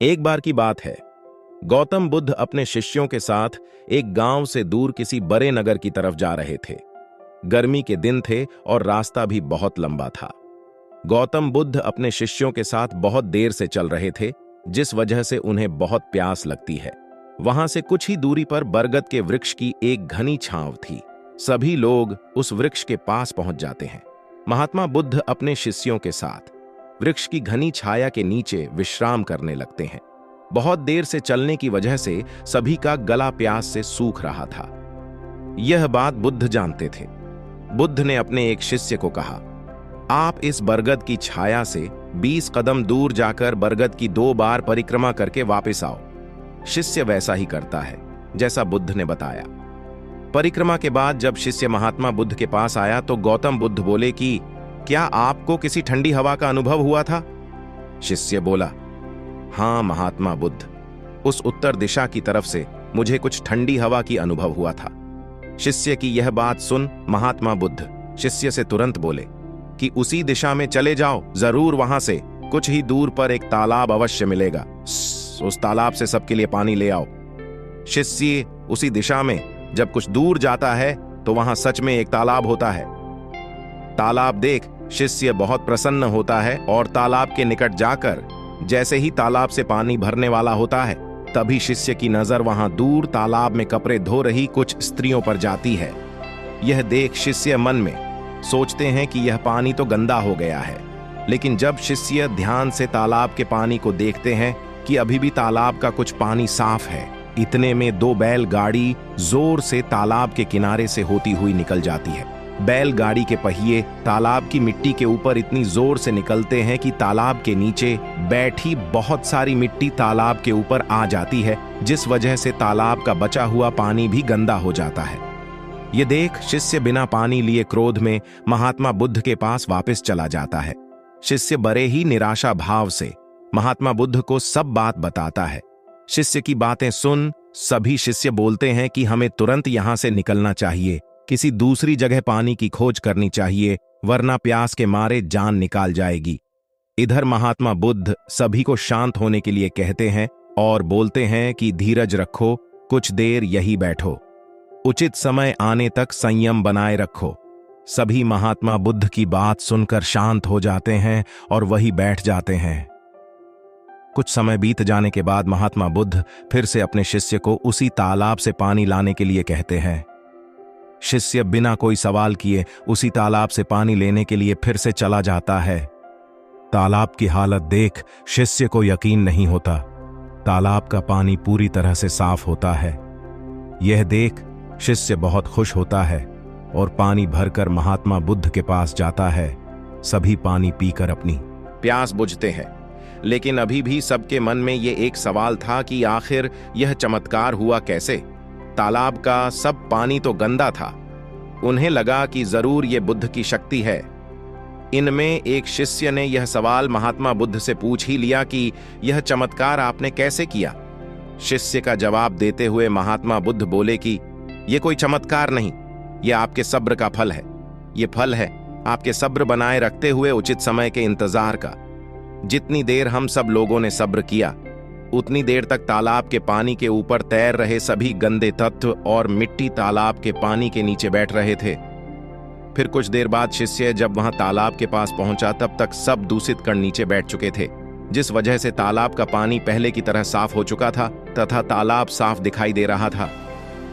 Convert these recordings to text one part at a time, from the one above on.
एक बार की बात है। गौतम बुद्ध अपने शिष्यों के साथ एक गांव से दूर किसी बड़े नगर की तरफ जा रहे थे। गर्मी के दिन थे और रास्ता भी बहुत लंबा था। गौतम बुद्ध अपने शिष्यों के साथ बहुत देर से चल रहे थे, जिस वजह से उन्हें बहुत प्यास लगती है। वहां से कुछ ही दूरी पर बरगद के वृक्ष की एक घनी छांव थी। सभी लोग उस वृक्ष के पास पहुंच जाते हैं। महात्मा बुद्ध अपने शिष्यों के साथ वृक्ष की घनी छाया के नीचे विश्राम करने लगते हैं। बहुत देर से चलने की वजह से सभी का गला प्यास से सूख रहा था। यह बात बुद्ध जानते थे। बुद्ध ने अपने एक शिष्य को कहा, आप इस बरगद की छाया से 20 कदम दूर जाकर बरगद की 2 बार परिक्रमा करके वापस आओ। शिष्य वैसा ही करता है जैसा बुद्ध ने बताया। परिक्रमा के बाद जब शिष्य महात्मा बुद्ध के पास आया तो गौतम बुद्ध बोले कि क्या आपको किसी ठंडी हवा का अनुभव हुआ था? शिष्य बोला, हां महात्मा बुद्ध, उस उत्तर दिशा की तरफ से मुझे कुछ ठंडी हवा की अनुभव हुआ था। शिष्य की यह बात सुन महात्मा बुद्ध शिष्य से तुरंत बोले कि उसी दिशा में चले जाओ, जरूर वहां से कुछ ही दूर पर एक तालाब अवश्य मिलेगा। उस तालाब से सबके लिए पानी ले आओ। शिष्य उसी दिशा में जब कुछ दूर जाता है तो वहां सच में एक तालाब होता है। तालाब देख शिष्य बहुत प्रसन्न होता है और तालाब के निकट जाकर जैसे ही तालाब से पानी भरने वाला होता है, तभी शिष्य की नजर वहां दूर तालाब में कपड़े धो रही कुछ स्त्रियों पर जाती है। यह देख शिष्य मन में सोचते हैं कि यह पानी तो गंदा हो गया है, लेकिन जब शिष्य ध्यान से तालाब के पानी को देखते हैं कि अभी भी तालाब का कुछ पानी साफ है, इतने में 2 बैलगाड़ी जोर से तालाब के किनारे से होती हुई निकल जाती है। बैलगाड़ी के पहिए तालाब की मिट्टी के ऊपर इतनी जोर से निकलते हैं कि तालाब के नीचे बैठी बहुत सारी मिट्टी तालाब के ऊपर आ जाती है, जिस वजह से तालाब का बचा हुआ पानी भी गंदा हो जाता है। ये देख शिष्य बिना पानी लिए क्रोध में महात्मा बुद्ध के पास वापस चला जाता है। शिष्य बड़े ही निराशा भाव से महात्मा बुद्ध को सब बात बताता है। शिष्य की बातें सुन सभी शिष्य बोलते हैं कि हमें तुरंत यहां से निकलना चाहिए, किसी दूसरी जगह पानी की खोज करनी चाहिए, वरना प्यास के मारे जान निकाल जाएगी। इधर महात्मा बुद्ध सभी को शांत होने के लिए कहते हैं और बोलते हैं कि धीरज रखो, कुछ देर यही बैठो, उचित समय आने तक संयम बनाए रखो। सभी महात्मा बुद्ध की बात सुनकर शांत हो जाते हैं और वही बैठ जाते हैं। कुछ समय बीत जाने के बाद महात्मा बुद्ध फिर से अपने शिष्य को उसी तालाब से पानी लाने के लिए कहते हैं। शिष्य बिना कोई सवाल किए उसी तालाब से पानी लेने के लिए फिर से चला जाता है। तालाब की हालत देख शिष्य को यकीन नहीं होता। तालाब का पानी पूरी तरह से साफ होता है। यह देख शिष्य बहुत खुश होता है और पानी भरकर महात्मा बुद्ध के पास जाता है। सभी पानी पीकर अपनी प्यास बुझते हैं, लेकिन अभी भी सबके मन में ये एक सवाल था कि आखिर यह चमत्कार हुआ कैसे? तालाब का सब पानी तो गंदा था। उन्हें लगा कि जरूर ये बुद्ध की शक्ति है। इनमें एक शिष्य ने यह सवाल महात्मा बुद्ध से पूछ ही लिया कि यह चमत्कार आपने कैसे किया? शिष्य का जवाब देते हुए महात्मा बुद्ध बोले कि यह कोई चमत्कार नहीं, यह आपके सब्र का फल है। यह फल है आपके सब्र बनाए रखते हुए उचित समय के इंतजार का। जितनी देर हम सब लोगों ने सब्र किया, उतनी देर तक तालाब के पानी के ऊपर तैर रहे सभी गंदे तत्व और मिट्टी तालाब के पानी के नीचे बैठ रहे थे। फिर कुछ देर बाद शिष्य जब वहां तालाब के पास पहुंचा, तब तक सब दूषित कण नीचे बैठ चुके थे, जिस वजह से तालाब का पानी पहले की तरह साफ हो चुका था तथा तालाब साफ दिखाई दे रहा था।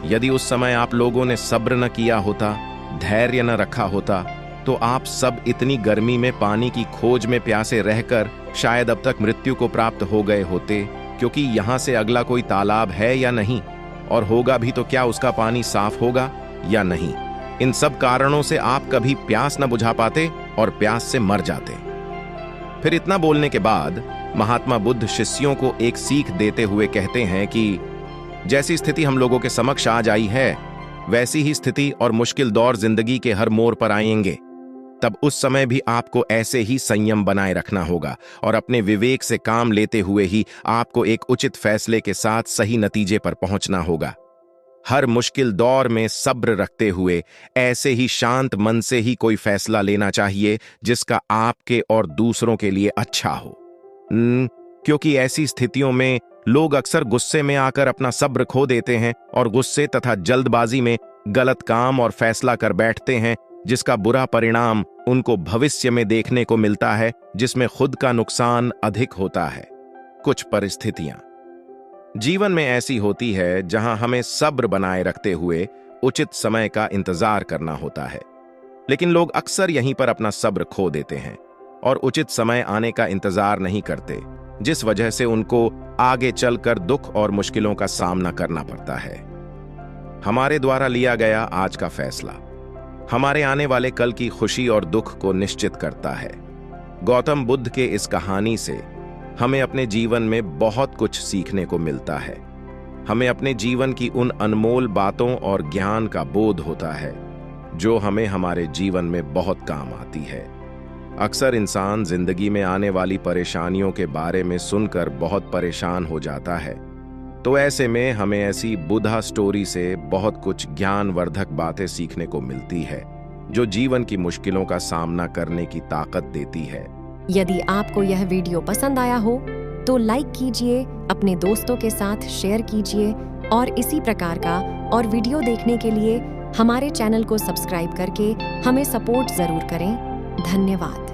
यदि उस समय आप लोगों ने सब्र न किया होता, धैर्य न रखा होता, तो आप सब इतनी गर्मी में पानी की खोज में प्यासे रहकर शायद अब तक मृत्यु को प्राप्त हो गए होते, क्योंकि यहां से अगला कोई तालाब है या नहीं, और होगा भी तो क्या उसका पानी साफ होगा या नहीं। इन सब कारणों से आप कभी प्यास न बुझा पाते और प्यास से मर जाते। फिर इतना बोलने के बाद महात्मा बुद्ध शिष्यों को एक सीख देते हुए कहते हैं कि जैसी स्थिति हम लोगों के समक्ष आज आई है, वैसी ही स्थिति और मुश्किल दौर जिंदगी के हर मोड़ पर आएंगे। तब उस समय भी आपको ऐसे ही संयम बनाए रखना होगा और अपने विवेक से काम लेते हुए ही आपको एक उचित फैसले के साथ सही नतीजे पर पहुंचना होगा। हर मुश्किल दौर में सब्र रखते हुए ऐसे ही शांत मन से ही कोई फैसला लेना चाहिए जिसका आपके और दूसरों के लिए अच्छा हो। क्योंकि ऐसी स्थितियों में लोग अक्सर गुस्से में आकर अपना सब्र खो देते हैं और गुस्से तथा जल्दबाजी में गलत काम और फैसला कर बैठते हैं, जिसका बुरा परिणाम उनको भविष्य में देखने को मिलता है, जिसमें खुद का नुकसान अधिक होता है। कुछ परिस्थितियां जीवन में ऐसी होती है जहां हमें सब्र बनाए रखते हुए उचित समय का इंतजार करना होता है, लेकिन लोग अक्सर यहीं पर अपना सब्र खो देते हैं और उचित समय आने का इंतजार नहीं करते, जिस वजह से उनको आगे चलकर दुख और मुश्किलों का सामना करना पड़ता है। हमारे द्वारा लिया गया आज का फैसला हमारे आने वाले कल की खुशी और दुख को निश्चित करता है। गौतम बुद्ध के इस कहानी से हमें अपने जीवन में बहुत कुछ सीखने को मिलता है। हमें अपने जीवन की उन अनमोल बातों और ज्ञान का बोध होता है जो हमें हमारे जीवन में बहुत काम आती है। अक्सर इंसान जिंदगी में आने वाली परेशानियों के बारे में सुनकर बहुत परेशान हो जाता है, तो ऐसे में हमें ऐसी बुद्धा स्टोरी से बहुत कुछ ज्ञानवर्धक बातें सीखने को मिलती है जो जीवन की मुश्किलों का सामना करने की ताकत देती है। यदि आपको यह वीडियो पसंद आया हो तो लाइक कीजिए, अपने दोस्तों के साथ शेयर कीजिए और इसी प्रकार का और वीडियो देखने के लिए हमारे चैनल को सब्सक्राइब करके हमें सपोर्ट जरूर करें। धन्यवाद।